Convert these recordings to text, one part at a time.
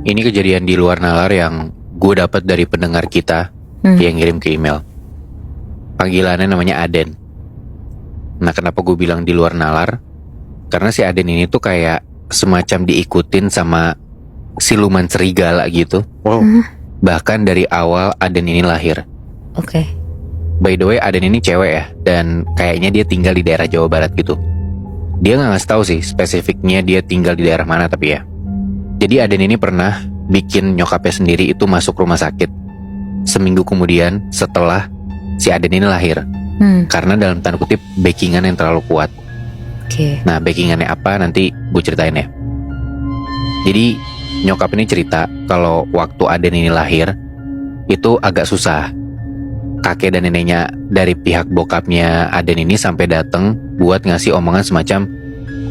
Ini kejadian di luar nalar yang gue dapat dari pendengar kita yang ngirim ke email. Panggilannya namanya Aden. Nah, kenapa gue bilang di luar nalar? Karena si Aden ini tuh kayak semacam diikutin sama siluman serigala gitu. Wow. Bahkan dari awal Aden ini lahir. Oke. By the way, Aden ini cewek ya, dan kayaknya dia tinggal di daerah Jawa Barat gitu. Dia nggak ngasih tahu sih spesifiknya dia tinggal di daerah mana, tapi ya. Jadi Aden ini pernah bikin nyokapnya sendiri itu masuk rumah sakit seminggu kemudian setelah si Aden ini lahir. Karena dalam tanda kutip backingan yang terlalu kuat. Oke. Nah, backingannya apa nanti gue ceritain ya. Jadi nyokap ini cerita kalau waktu Aden ini lahir itu agak susah. Kakek dan neneknya dari pihak bokapnya Aden ini sampai datang buat ngasih omongan semacam,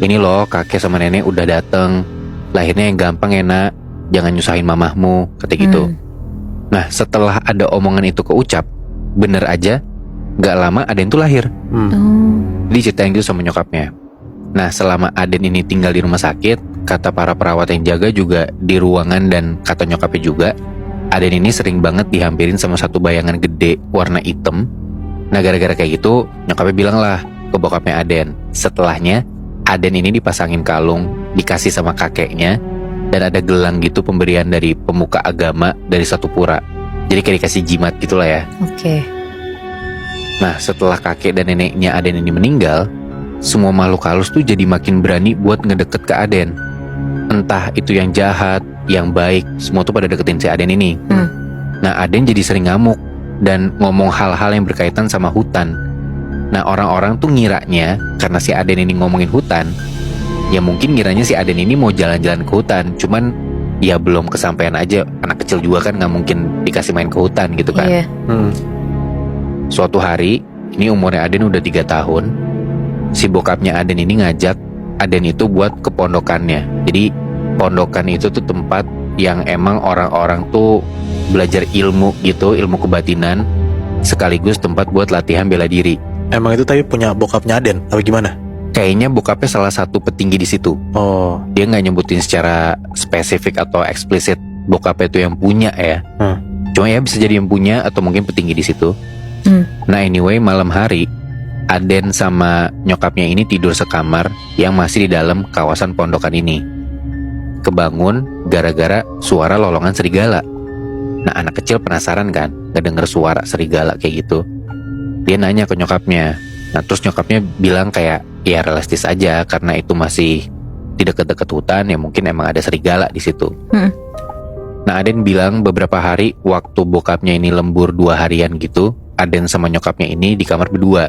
ini loh kakek sama nenek udah dateng, lahirnya yang gampang enak, jangan nyusahin mamahmu, kata gitu. Nah, setelah ada omongan itu keucap, bener aja gak lama Aden tuh lahir. Diceritain gitu sama nyokapnya. Nah, selama Aden ini tinggal di rumah sakit, kata para perawat yang jaga juga di ruangan, dan kata nyokapnya juga, Aden ini sering banget dihampirin sama satu bayangan gede warna hitam. Nah, gara-gara kayak gitu, nyokapnya bilang lah ke bokapnya Aden. Setelahnya, Aden ini dipasangin kalung, dikasih sama kakeknya, dan ada gelang gitu pemberian dari pemuka agama dari satu pura. Jadi kayak dikasih jimat gitulah ya. Oke. Nah, setelah kakek dan neneknya Aden ini meninggal, semua makhluk halus tuh jadi makin berani buat ngedeket ke Aden. Entah itu yang jahat, yang baik, semua tuh pada deketin si Aden ini. Nah, Aden jadi sering ngamuk dan ngomong hal-hal yang berkaitan sama hutan. Nah, orang-orang tuh ngiranya karena si Aden ini ngomongin hutan, ya mungkin ngiranya si Aden ini mau jalan-jalan ke hutan. Cuman ya belum kesampaian aja. Anak kecil juga kan gak mungkin dikasih main ke hutan gitu kan. Iya. Suatu hari, ini umurnya Aden udah 3 tahun, si bokapnya Aden ini ngajak Aden itu buat ke pondokannya. Jadi pondokan itu tuh tempat yang emang orang-orang tuh belajar ilmu gitu, ilmu kebatinan, sekaligus tempat buat latihan bela diri. Emang itu tapi punya bokapnya Aden, apa gimana? Kayaknya bokapnya salah satu petinggi di situ. Oh. Dia nggak nyebutin secara spesifik atau eksplisit bokapnya itu yang punya ya. Cuma ya bisa jadi yang punya atau mungkin petinggi di situ. Nah, anyway, malam hari Aden sama nyokapnya ini tidur sekamar yang masih di dalam kawasan pondokan ini. Kebangun gara-gara suara lolongan serigala. Nah, anak kecil penasaran kan, ngedenger suara serigala kayak gitu. Dia nanya ke nyokapnya. Nah, terus nyokapnya bilang kayak, ya realistis aja karena itu masih di deket-deket hutan, ya mungkin emang ada serigala di situ. Nah, Aden bilang beberapa hari waktu bokapnya ini lembur 2 harian gitu, Aden sama nyokapnya ini di kamar berdua.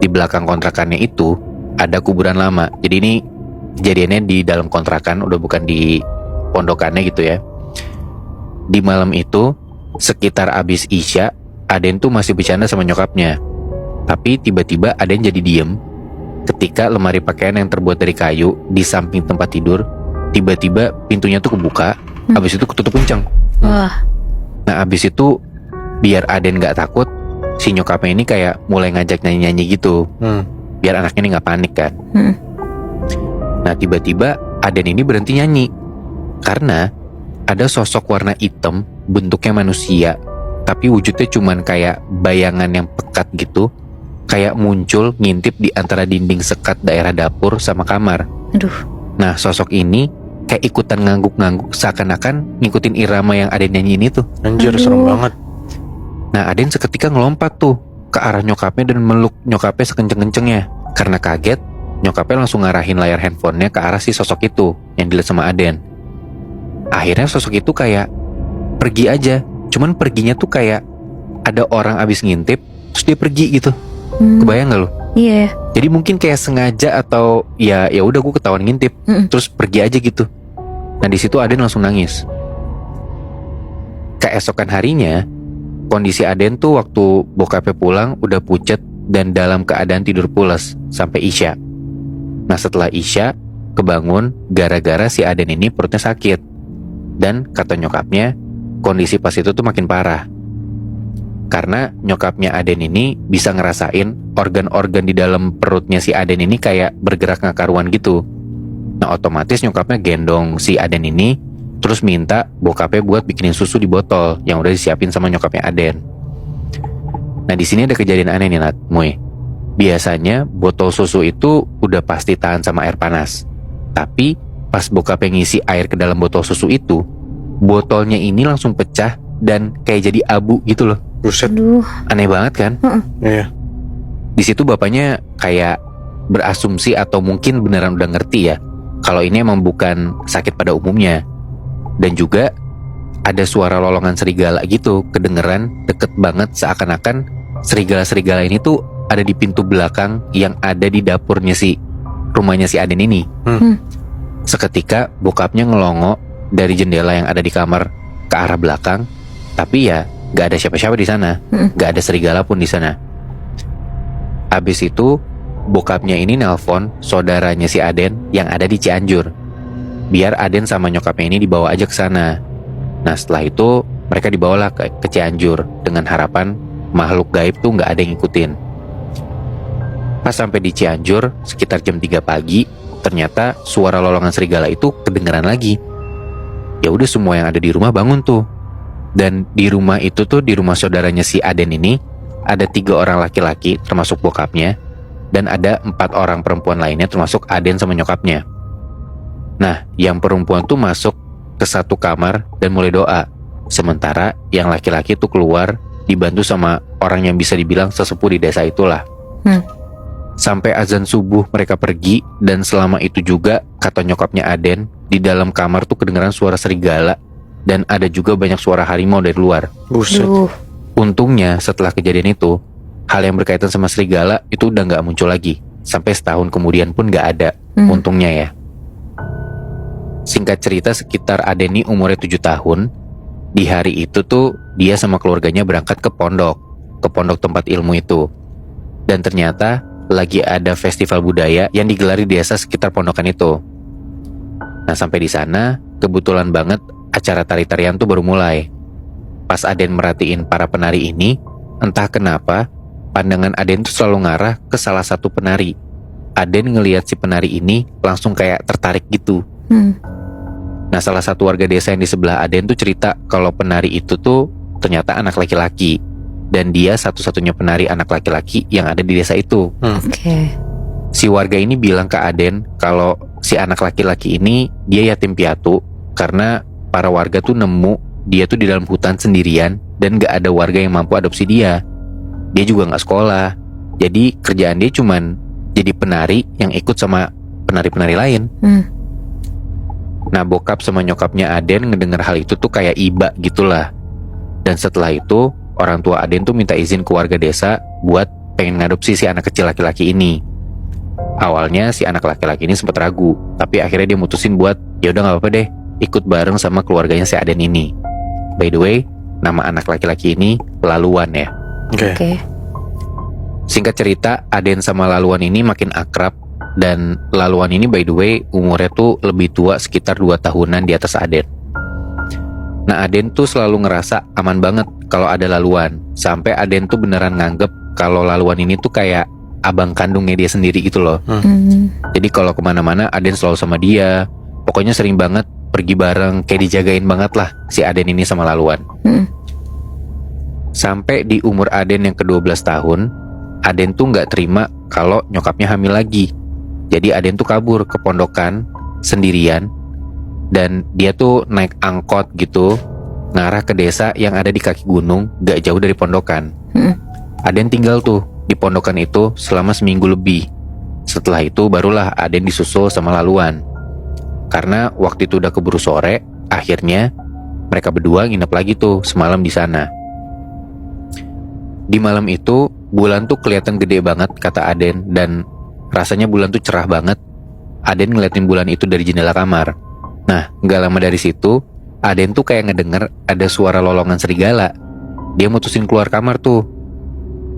Di belakang kontrakannya itu ada kuburan lama. Jadi ini kejadiannya di dalam kontrakan, udah bukan di pondokannya gitu ya. Di malam itu sekitar abis Isya, Aden tuh masih bercanda sama nyokapnya. Tapi tiba-tiba Aden jadi diem ketika lemari pakaian yang terbuat dari kayu di samping tempat tidur, tiba-tiba pintunya tuh kebuka, abis itu ketutup kencang. Wah. Nah, abis itu biar Aden gak takut, si nyokapnya ini kayak mulai ngajak nyanyi-nyanyi gitu, biar anaknya ini gak panik kan. Nah, tiba-tiba Aden ini berhenti nyanyi karena ada sosok warna hitam, bentuknya manusia, tapi wujudnya cuman kayak bayangan yang pekat gitu, kayak muncul ngintip di antara dinding sekat daerah dapur sama kamar. Aduh. Nah, sosok ini kayak ikutan ngangguk-ngangguk seakan-akan ngikutin irama yang Aden nyanyiin itu. Anjir, serem banget. Nah, Aden seketika ngelompat tuh ke arah nyokapnya dan meluk nyokapnya sekenceng-kencengnya. Karena kaget, nyokapnya langsung ngarahin layar handphonenya ke arah si sosok itu yang dilihat sama Aden. Akhirnya sosok itu kayak pergi aja. Cuman perginya tuh kayak ada orang abis ngintip terus dia pergi gitu. Kebayang gak lo? Iya. Jadi mungkin kayak sengaja atau ya udah gue ketahuan ngintip terus pergi aja gitu. Nah, di situ Aden langsung nangis. Keesokan harinya, kondisi Aden tuh waktu bokapnya pulang udah pucet dan dalam keadaan tidur pules sampai Isya. Nah, setelah Isya kebangun gara-gara si Aden ini perutnya sakit. Dan kata nyokapnya, kondisi pas itu tuh makin parah. Karena nyokapnya Aden ini bisa ngerasain organ-organ di dalam perutnya si Aden ini kayak bergerak gak karuan gitu. Nah, otomatis nyokapnya gendong si Aden ini Terus minta bokapnya buat bikinin susu di botol yang udah disiapin sama nyokapnya Aden. Nah di sini ada kejadian aneh nih Nat, Muy. Biasanya botol susu itu udah pasti tahan sama air panas. Tapi pas bokapnya ngisi air ke dalam botol susu itu, botolnya ini langsung pecah dan kayak jadi abu gitu loh. Buset. Aduh. Aneh banget kan? Iya. Di situ bapaknya kayak berasumsi atau mungkin beneran udah ngerti ya kalau ini emang bukan sakit pada umumnya. Dan juga ada suara lolongan serigala gitu kedengeran deket banget, seakan-akan serigala-serigala ini tuh ada di pintu belakang yang ada di dapurnya rumahnya si Aden ini. Seketika bokapnya ngelongo dari jendela yang ada di kamar ke arah belakang, tapi ya gak ada siapa-siapa di sana, gak ada serigala pun di sana. Abis itu bokapnya ini nelpon saudaranya si Aden yang ada di Cianjur, biar Aden sama nyokapnya ini dibawa aja ke sana. Nah setelah itu mereka dibawalah ke Cianjur dengan harapan makhluk gaib tuh gak ada yang ngikutin. Pas sampai di Cianjur sekitar jam 3 pagi, ternyata suara lolongan serigala itu kedengeran lagi. Ya udah semua yang ada di rumah bangun tuh. Dan di rumah itu tuh, di rumah saudaranya si Aden ini ada 3 orang laki-laki termasuk bokapnya, dan ada 4 orang perempuan lainnya termasuk Aden sama nyokapnya. Nah yang perempuan tuh masuk ke satu kamar dan mulai doa, sementara yang laki-laki tuh keluar dibantu sama orang yang bisa dibilang sesepuh di desa itulah. Sampai azan subuh mereka pergi, dan selama itu juga kata nyokapnya Aden, di dalam kamar tuh kedengeran suara serigala dan ada juga banyak suara harimau dari luar. Buset. Untungnya setelah kejadian itu, hal yang berkaitan sama serigala itu udah gak muncul lagi. Sampai setahun kemudian pun gak ada. Untungnya ya. Singkat cerita, sekitar Aden ini umurnya 7 tahun. Di hari itu tuh dia sama keluarganya berangkat ke pondok tempat ilmu itu. Dan ternyata lagi ada festival budaya yang digelar di desa sekitar pondokan itu. Nah sampai di sana kebetulan banget acara tari-tarian tuh baru mulai. Pas Aden merhatiin para penari ini, entah kenapa pandangan Aden tuh selalu ngarah ke salah satu penari. Aden ngelihat si penari ini langsung kayak tertarik gitu. Nah salah satu warga desa yang di sebelah Aden tuh cerita kalau penari itu tuh ternyata anak laki-laki, dan dia satu-satunya penari anak laki-laki yang ada di desa itu. Si warga ini bilang ke Aden kalau si anak laki-laki ini dia yatim piatu karena para warga tuh nemu dia tuh di dalam hutan sendirian dan gak ada warga yang mampu adopsi dia. Dia juga gak sekolah, jadi kerjaan dia cuman jadi penari yang ikut sama penari-penari lain. Nah bokap sama nyokapnya Aden ngedenger hal itu tuh kayak iba gitulah. Dan setelah itu orang tua Aden tuh minta izin ke warga desa buat pengen ngadopsi si anak kecil laki-laki ini. Awalnya si anak laki-laki ini sempat ragu, tapi akhirnya dia mutusin buat ya udah nggak apa-apa deh, ikut bareng sama keluarganya si Aden ini. By the way, nama anak laki-laki ini Laluan ya. Oke. Singkat cerita, Aden sama Laluan ini makin akrab, dan Laluan ini by the way umurnya tuh lebih tua sekitar 2 tahunan di atas Aden. Nah Aden tuh selalu ngerasa aman banget kalau ada Laluan, sampai Aden tuh beneran nganggep kalau Laluan ini tuh kayak abang kandungnya dia sendiri gitu loh. Jadi kalau kemana-mana Aden selalu sama dia. Pokoknya sering banget pergi bareng, kayak dijagain banget lah si Aden ini sama Laluan. Sampai di umur Aden yang ke-12 tahun, Aden tuh gak terima kalau nyokapnya hamil lagi. Jadi Aden tuh kabur ke pondokan sendirian, dan dia tuh naik angkot gitu ngarah ke desa yang ada di kaki gunung gak jauh dari pondokan. Aden tinggal tuh di pondokan itu selama seminggu lebih. Setelah itu barulah Aden disusul sama Laluan. Karena waktu itu udah keburu sore, akhirnya mereka berdua nginep lagi tuh semalam di sana. Di malam itu bulan tuh kelihatan gede banget kata Aden, dan rasanya bulan tuh cerah banget. Aden ngeliatin bulan itu dari jendela kamar. Nah gak lama dari situ Aden tuh kayak ngedenger ada suara lolongan serigala. Dia mutusin keluar kamar tuh.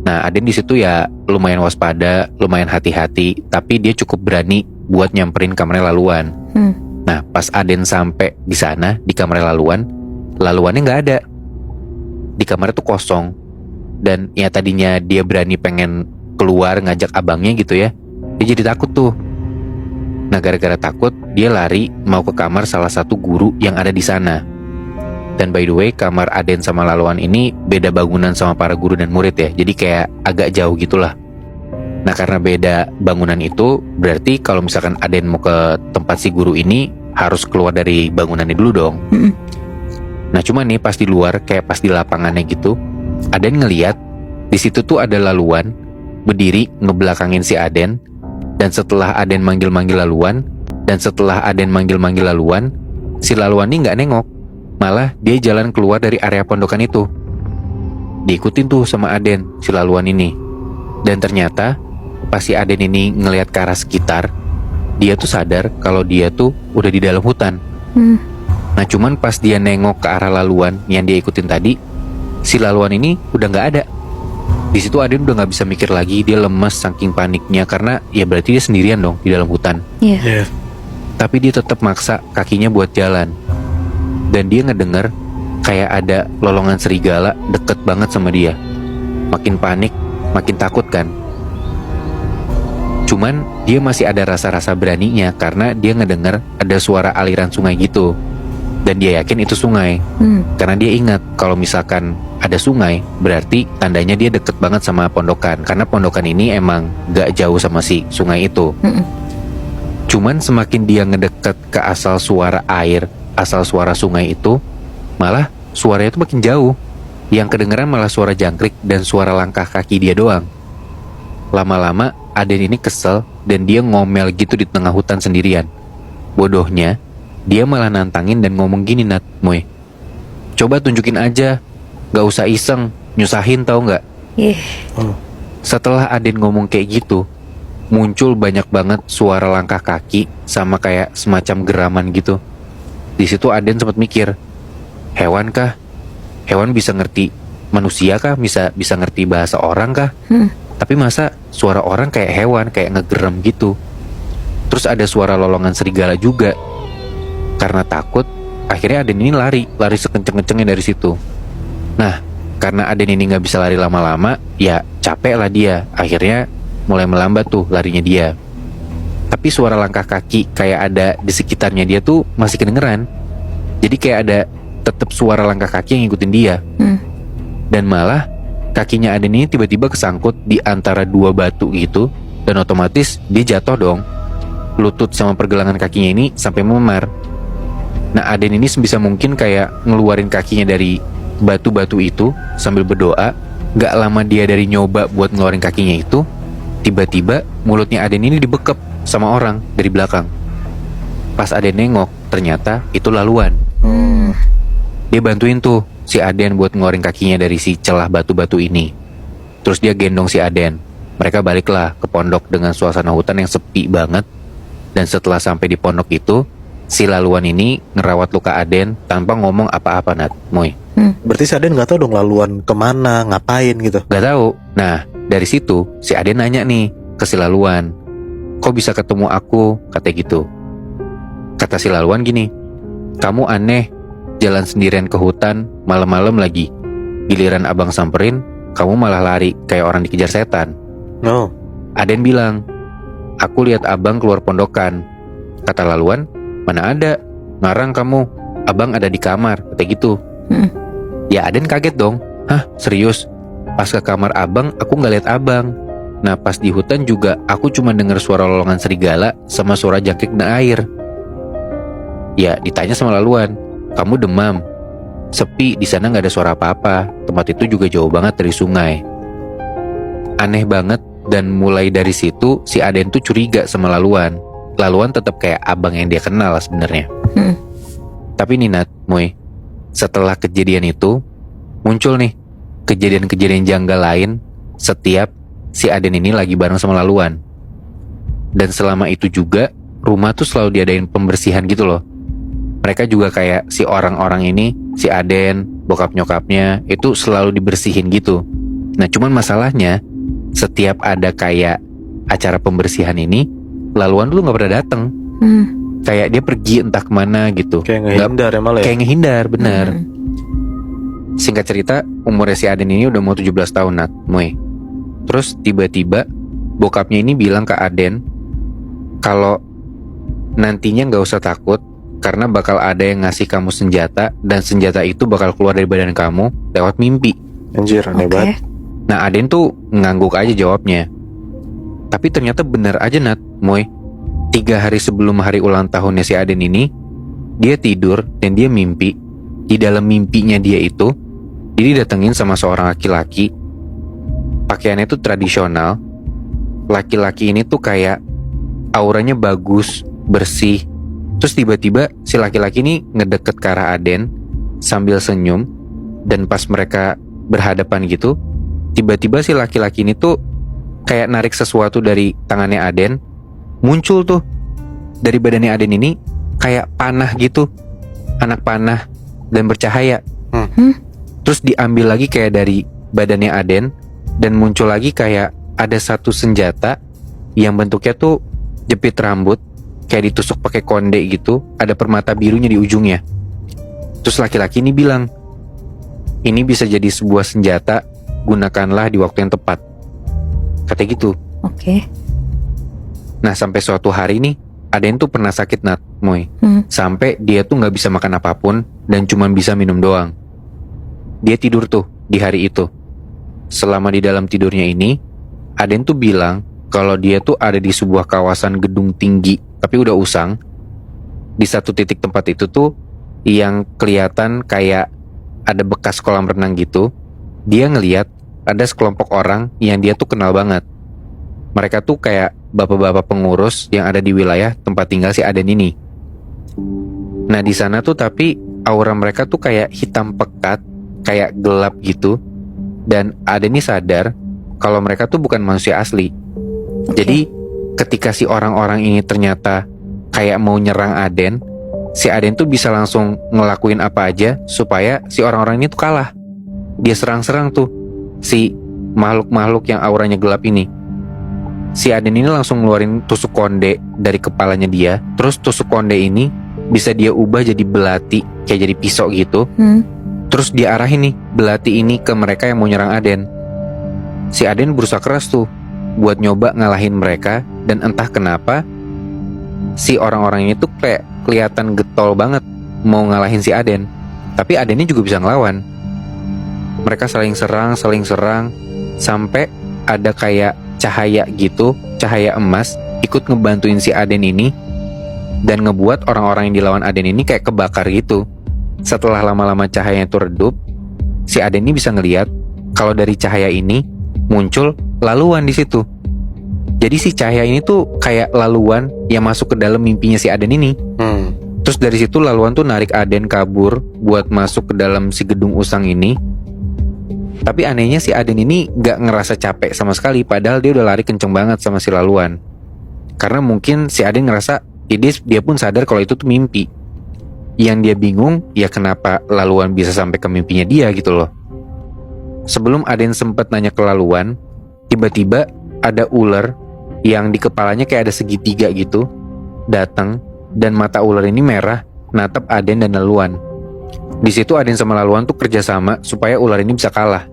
Nah Aden di situ ya lumayan waspada, lumayan hati-hati, tapi dia cukup berani buat nyamperin kamarnya Laluan. Nah pas Aden sampai di sana di kamarnya Laluannya nggak ada. Di kamar tuh kosong. Dan ya tadinya dia berani pengen keluar ngajak abangnya gitu ya, dia jadi takut tuh. Nah, gara-gara takut, dia lari mau ke kamar salah satu guru yang ada di sana. Dan by the way, kamar Aden sama Laluan ini beda bangunan sama para guru dan murid ya. Jadi kayak agak jauh gitulah. Nah, karena beda bangunan itu, berarti kalau misalkan Aden mau ke tempat si guru ini, harus keluar dari bangunannya dulu dong. Nah, cuman nih pas di luar, kayak pas di lapangannya gitu, Aden ngeliat di situ tuh ada Laluan berdiri ngebelakangin si Aden. Dan setelah Aden manggil-manggil Laluan, si Laluan ini nggak nengok, malah dia jalan keluar dari area pondokan itu. Diikutin tuh sama Aden, si Laluan ini. Dan ternyata pas si Aden ini ngelihat ke arah sekitar, dia tuh sadar kalau dia tuh udah di dalam hutan. Nah, cuman pas dia nengok ke arah Laluan yang dia ikutin tadi, si Laluan ini udah nggak ada. Di situ Aden udah nggak bisa mikir lagi, dia lemes saking paniknya karena ya berarti dia sendirian dong di dalam hutan. Iya. Tapi dia tetap maksa kakinya buat jalan. Dan dia ngedenger kayak ada lolongan serigala deket banget sama dia. Makin panik, makin takut kan. Cuman dia masih ada rasa-rasa beraninya karena dia ngedenger ada suara aliran sungai gitu. Dan dia yakin itu sungai. Karena dia ingat kalau misalkan ada sungai, berarti tandanya dia deket banget sama pondokan. Karena pondokan ini emang gak jauh sama si sungai itu. Cuman semakin dia ngedeket ke asal suara air, asal suara sungai itu, malah suaranya itu makin jauh. Yang kedengeran malah suara jangkrik dan suara langkah kaki dia doang. Lama-lama Aden ini kesel dan dia ngomel gitu di tengah hutan sendirian. Bodohnya, dia malah nantangin dan ngomong gini, Nat, Moy, coba tunjukin aja, gak usah iseng, nyusahin tau gak? Setelah Aden ngomong kayak gitu, muncul banyak banget suara langkah kaki sama kayak semacam geraman gitu. Di situ Aden sempat mikir, hewan kah? Hewan bisa ngerti manusia kah? Bisa ngerti bahasa orang kah? Tapi masa suara orang kayak hewan, kayak ngegeram gitu. Terus ada suara lolongan serigala juga. Karena takut, akhirnya Aden ini lari sekenceng-kencengnya dari situ. Nah, karena Aden ini gak bisa lari lama-lama, ya capek lah dia. Akhirnya mulai melambat tuh larinya dia. Tapi suara langkah kaki kayak ada di sekitarnya dia tuh masih kedengeran. Jadi kayak ada tetap suara langkah kaki yang ngikutin dia. Dan malah kakinya Aden ini tiba-tiba kesangkut di antara dua batu gitu. Dan otomatis dia jatuh dong. Lutut sama pergelangan kakinya ini sampai memar. Nah, Aden ini sebisa mungkin kayak ngeluarin kakinya dari batu-batu itu sambil berdoa. Gak lama dia dari nyoba buat ngeluarin kakinya itu, tiba-tiba mulutnya Aden ini dibekep sama orang dari belakang. Pas Aden nengok, ternyata itu Laluan. Dia bantuin tuh si Aden buat ngeluarin kakinya dari si celah batu-batu ini. Terus dia gendong si Aden. Mereka baliklah ke pondok dengan suasana hutan yang sepi banget. Dan setelah sampai di pondok itu, si Laluan ini ngerawat luka Aden tanpa ngomong apa-apa, Nat, Moy. Berarti si Aden gak tahu dong Laluan kemana, ngapain gitu. Gak tahu. Nah, dari situ si Aden nanya nih ke si Laluan, kok bisa ketemu aku? Kata gitu. Kata si Laluan gini, kamu aneh, jalan sendirian ke hutan, malam-malam lagi. Giliran abang samperin, kamu malah lari kayak orang dikejar setan. No. Aden bilang, aku lihat abang keluar pondokan. Kata Laluan, mana ada, ngarang kamu, abang ada di kamar. Kata gitu. Ya Aden kaget dong. Hah, serius? Pas ke kamar abang, aku gak lihat abang. Nah, pas di hutan juga aku cuma dengar suara lolongan serigala sama suara jangkrik dan air. Ya, ditanya sama Laluan, kamu demam? Sepi, di sana gak ada suara apa-apa. Tempat itu juga jauh banget dari sungai. Aneh banget. Dan mulai dari situ si Aden tuh curiga sama Laluan. Laluan tetap kayak abang yang dia kenal sebenarnya. Tapi nih, Nat, Moy, setelah kejadian itu muncul nih kejadian-kejadian janggal lain setiap si Aden ini lagi bareng sama Laluan. Dan selama itu juga rumah tuh selalu diadain pembersihan gitu loh. Mereka juga kayak si orang-orang ini, si Aden, bokap nyokapnya, itu selalu dibersihin gitu. Nah, cuman masalahnya setiap ada kayak acara pembersihan ini, Laluan dulu gak pernah dateng. Kayak dia pergi entah kemana gitu. Kayak ngehindar ya malah ya? Kayak ngehindar, bener. Singkat cerita, umurnya si Aden ini udah mau 17 tahun, Nat, Moy. Terus tiba-tiba bokapnya ini bilang ke Aden kalau nantinya gak usah takut, karena bakal ada yang ngasih kamu senjata, dan senjata itu bakal keluar dari badan kamu lewat mimpi. Anjir, aneh Oke. banget. Nah Aden tuh ngangguk aja jawabnya. Tapi ternyata benar aja Nat, Moy. 3 hari sebelum hari ulang tahunnya si Aden ini, dia tidur dan dia mimpi. Di dalam mimpinya dia itu, dia didatengin sama seorang laki-laki. Pakaiannya tuh tradisional. Laki-laki ini tuh kayak auranya bagus, bersih. Terus tiba-tiba si laki-laki ini ngedeket ke arah Aden sambil senyum. Dan pas mereka berhadapan gitu, tiba-tiba si laki-laki ini tuh kayak narik sesuatu dari tangannya Aden. Muncul tuh dari badannya Aden ini kayak panah gitu, anak panah dan bercahaya. Terus diambil lagi kayak dari badannya Aden, dan muncul lagi kayak ada satu senjata yang bentuknya tuh jepit rambut, kayak ditusuk pakai konde gitu, ada permata birunya di ujungnya. Terus laki-laki ini bilang, ini bisa jadi sebuah senjata, gunakanlah di waktu yang tepat. Katanya gitu. Oke. Nah sampai suatu hari nih, Aden tuh pernah sakit Nat, Moy. Sampai dia tuh gak bisa makan apapun dan cuma bisa minum doang. Dia tidur tuh di hari itu. Selama di dalam tidurnya ini, Aden tuh bilang kalau dia tuh ada di sebuah kawasan gedung tinggi, tapi udah usang. Di satu titik tempat itu tuh yang kelihatan kayak ada bekas kolam renang gitu. Dia ngeliat ada sekelompok orang yang dia tuh kenal banget. Mereka tuh kayak bapak-bapak pengurus yang ada di wilayah tempat tinggal si Aden ini. Nah di sana tuh tapi aura mereka tuh kayak hitam pekat, kayak gelap gitu. Dan Aden ini sadar kalau mereka tuh bukan manusia asli. Jadi ketika si orang-orang ini ternyata kayak mau nyerang Aden, si Aden tuh bisa langsung ngelakuin apa aja supaya si orang-orang ini tuh kalah. Dia serang-serang tuh si makhluk-makhluk yang auranya gelap ini. Si Aden ini langsung ngeluarin tusuk konde dari kepalanya dia. Terus tusuk konde ini bisa dia ubah jadi belati, kayak jadi pisau gitu. Terus dia arahin nih belati ini ke mereka yang mau nyerang Aden. Si Aden berusaha keras tuh buat nyoba ngalahin mereka. Dan entah kenapa si orang-orang ini tuh kayak kelihatan getol banget mau ngalahin si Aden. Tapi Aden ini juga bisa ngelawan. Mereka saling serang sampai ada kayak cahaya gitu, cahaya emas ikut ngebantuin si Aden ini, dan ngebuat orang-orang yang dilawan Aden ini kayak kebakar gitu. Setelah lama-lama cahayanya itu redup, si Aden ini bisa ngelihat kalau dari cahaya ini muncul laluan di situ. Jadi si cahaya ini tuh kayak laluan yang masuk ke dalam mimpinya si Aden ini. Terus dari situ laluan tuh narik Aden kabur buat masuk ke dalam si gedung usang ini. Tapi anehnya si Aden ini gak ngerasa capek sama sekali, padahal dia udah lari kenceng banget sama si laluan. Karena mungkin si Aden ngerasa dia pun sadar kalau itu tuh mimpi. Yang dia bingung ya kenapa laluan bisa sampai ke mimpinya dia gitu loh. Sebelum Aden sempet nanya ke laluan, tiba-tiba ada ular yang di kepalanya kayak ada segitiga gitu datang, dan mata ular ini merah natap Aden dan laluan. Di situ Aden sama laluan tuh kerjasama supaya ular ini bisa kalah.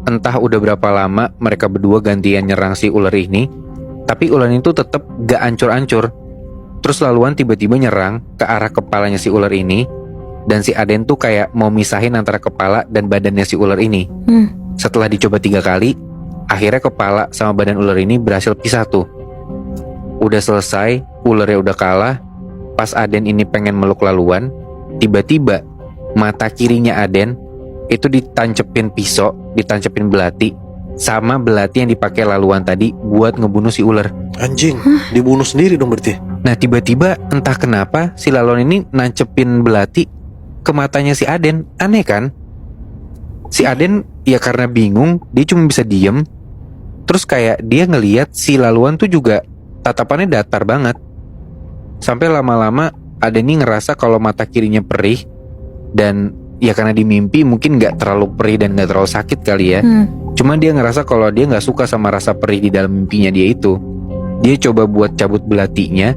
Entah udah berapa lama mereka berdua gantian nyerang si ular ini, tapi ular itu tetap gak ancur-ancur. Terus laluan tiba-tiba nyerang ke arah kepalanya si ular ini, dan si Aden tuh kayak mau misahin antara kepala dan badannya si ular ini. Setelah dicoba 3 kali, akhirnya kepala sama badan ular ini berhasil pisah tuh. Udah selesai, ularnya udah kalah. Pas Aden ini pengen meluk laluan, tiba-tiba mata kirinya Aden itu ditancepin pisau, ditancepin belati, sama belati yang dipakai laluan tadi buat ngebunuh si ular. Anjing, dibunuh sendiri dong berarti. Nah tiba-tiba entah kenapa si laluan ini nancepin belati ke matanya si Aden. Aneh kan? Si Aden ya karena bingung, dia cuma bisa diem. Terus kayak dia ngeliat si laluan tuh juga tatapannya datar banget. Sampai lama-lama Aden ini ngerasa kalau mata kirinya perih. Dan ya karena di mimpi mungkin gak terlalu perih dan gak terlalu sakit kali ya. Cuman dia ngerasa kalau dia gak suka sama rasa perih di dalam mimpinya dia itu. Dia coba buat cabut belatinya,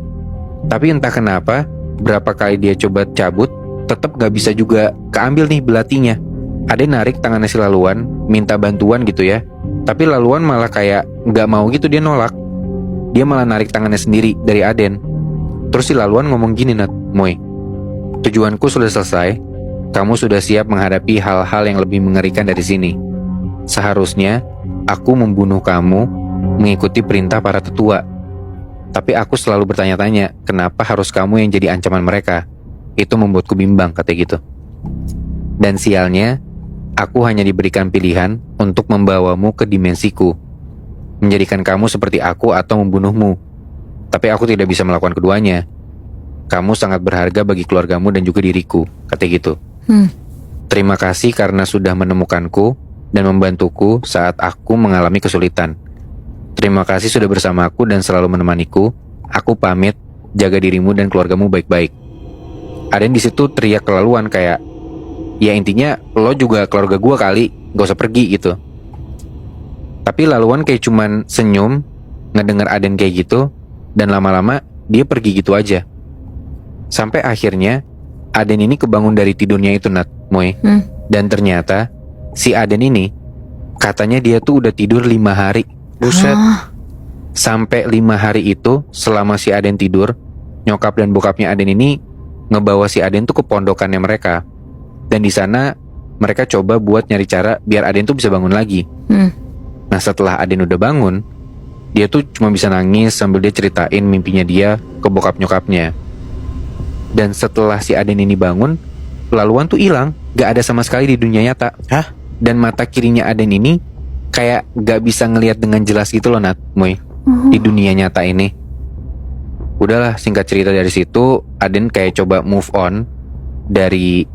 tapi entah kenapa berapa kali dia coba cabut, tetap gak bisa juga keambil nih belatinya. Aden narik tangannya si laluan, minta bantuan gitu ya. Tapi laluan malah kayak gak mau gitu, dia nolak. Dia malah narik tangannya sendiri dari Aden. Terus si laluan ngomong gini, Nat, Moy, tujuanku sudah selesai. Kamu sudah siap menghadapi hal-hal yang lebih mengerikan dari sini. Seharusnya aku membunuh kamu mengikuti perintah para tetua. Tapi aku selalu bertanya-tanya, kenapa harus kamu yang jadi ancaman mereka? Itu membuatku bimbang, katanya gitu. Dan sialnya, aku hanya diberikan pilihan untuk membawamu ke dimensiku, menjadikan kamu seperti aku atau membunuhmu. Tapi aku tidak bisa melakukan keduanya. Kamu sangat berharga bagi keluargamu dan juga diriku, katanya gitu. Terima kasih karena sudah menemukanku dan membantuku saat aku mengalami kesulitan. Terima kasih sudah bersamaku dan selalu menemaniku. Aku pamit, jaga dirimu dan keluargamu baik-baik. Ada yang di situ teriak kelaluan kayak, ya intinya lo juga keluarga gua kali, gak usah pergi gitu. Tapi laluan kayak cuman senyum ngedenger Aden kayak gitu, dan lama-lama dia pergi gitu aja. Sampai akhirnya Aden ini kebangun dari tidurnya itu, Nat, Moy. Dan ternyata si Aden ini katanya dia tuh udah tidur 5 hari. Buset. Sampai 5 hari itu, selama si Aden tidur, nyokap dan bokapnya Aden ini ngebawa si Aden tuh ke pondokannya mereka. Dan di sana mereka coba buat nyari cara biar Aden tuh bisa bangun lagi. Nah, setelah Aden udah bangun, dia tuh cuma bisa nangis sambil dia ceritain mimpinya dia ke bokap nyokapnya. Dan setelah si Aden ini bangun, laluan tuh hilang, gak ada sama sekali di dunia nyata. Hah? Dan mata kirinya Aden ini kayak gak bisa ngelihat dengan jelas gitu loh, Nat, Moy, di dunia nyata ini. Udahlah, singkat cerita dari situ, Aden kayak coba move on dari,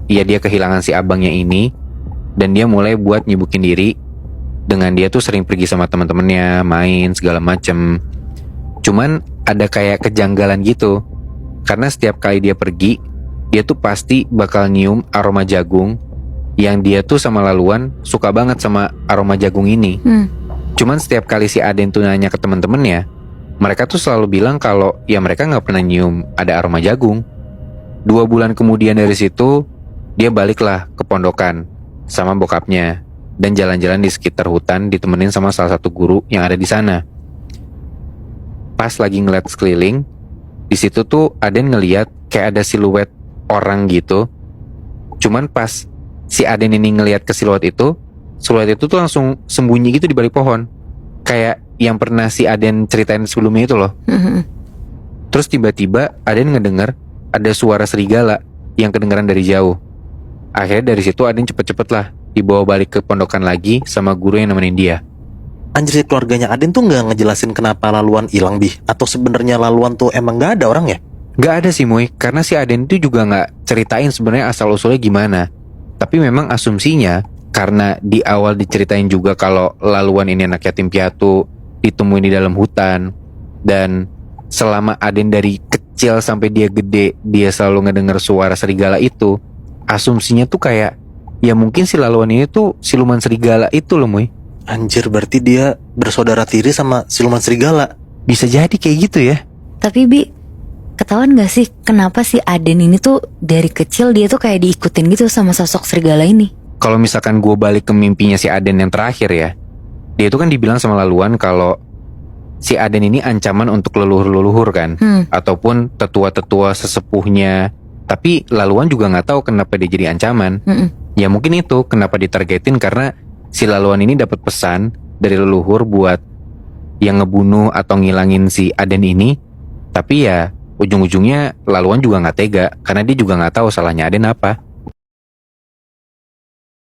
ya dia kehilangan si abangnya ini, dan dia mulai buat nyibukin diri dengan dia tuh sering pergi sama teman-temannya, main segala macem. Cuman ada kayak kejanggalan gitu, karena setiap kali dia pergi, dia tuh pasti bakal nyium aroma jagung, yang dia tuh sama laluan suka banget sama aroma jagung ini. Cuman setiap kali si Aden tuh nanya ke temen-temennya, mereka tuh selalu bilang kalau ya mereka gak pernah nyium ada aroma jagung. 2 bulan kemudian dari situ, dia baliklah ke pondokan sama bokapnya dan jalan-jalan di sekitar hutan ditemenin sama salah satu guru yang ada di sana. Pas lagi ngeliat sekeliling, di situ tuh Aden ngeliat kayak ada siluet orang gitu. Cuman pas si Aden ini ngeliat ke siluet itu tuh langsung sembunyi gitu di balik pohon. Kayak yang pernah si Aden ceritain sebelumnya itu loh. Terus tiba-tiba Aden ngedenger ada suara serigala yang kedengeran dari jauh. Akhirnya dari situ Aden cepet-cepet lah dibawa balik ke pondokan lagi sama guru yang nemenin dia. Anjir, keluarganya Aden tuh gak ngejelasin kenapa laluan hilang, Bi? Atau sebenarnya laluan tuh emang gak ada orangnya? Gak ada sih, Moy, karena si Aden itu juga gak ceritain sebenarnya asal-usulnya gimana. Tapi memang asumsinya, karena di awal diceritain juga kalau laluan ini anak yatim piatu, ditemuin di dalam hutan, dan selama Aden dari kecil sampai dia gede, dia selalu ngedenger suara serigala itu. Asumsinya tuh kayak, ya mungkin si laluan ini tuh siluman serigala itu loh, Moy. Anjir, berarti dia bersaudara tiri sama siluman serigala. Bisa jadi kayak gitu ya. Tapi Bi, ketahuan gak sih kenapa si Aden ini tuh dari kecil dia tuh kayak diikutin gitu sama sosok serigala ini? Kalau misalkan gue balik ke mimpinya si Aden yang terakhir ya, dia itu kan dibilang sama laluan kalau si Aden ini ancaman untuk leluhur-leluhur kan, ataupun tetua-tetua sesepuhnya. Tapi laluan juga nggak tahu kenapa dia jadi ancaman. Ya mungkin itu kenapa ditargetin karena si laluan ini dapat pesan dari leluhur buat yang ngebunuh atau ngilangin si Aden ini. Tapi ya ujung-ujungnya laluan juga nggak tega karena dia juga nggak tahu salahnya Aden apa.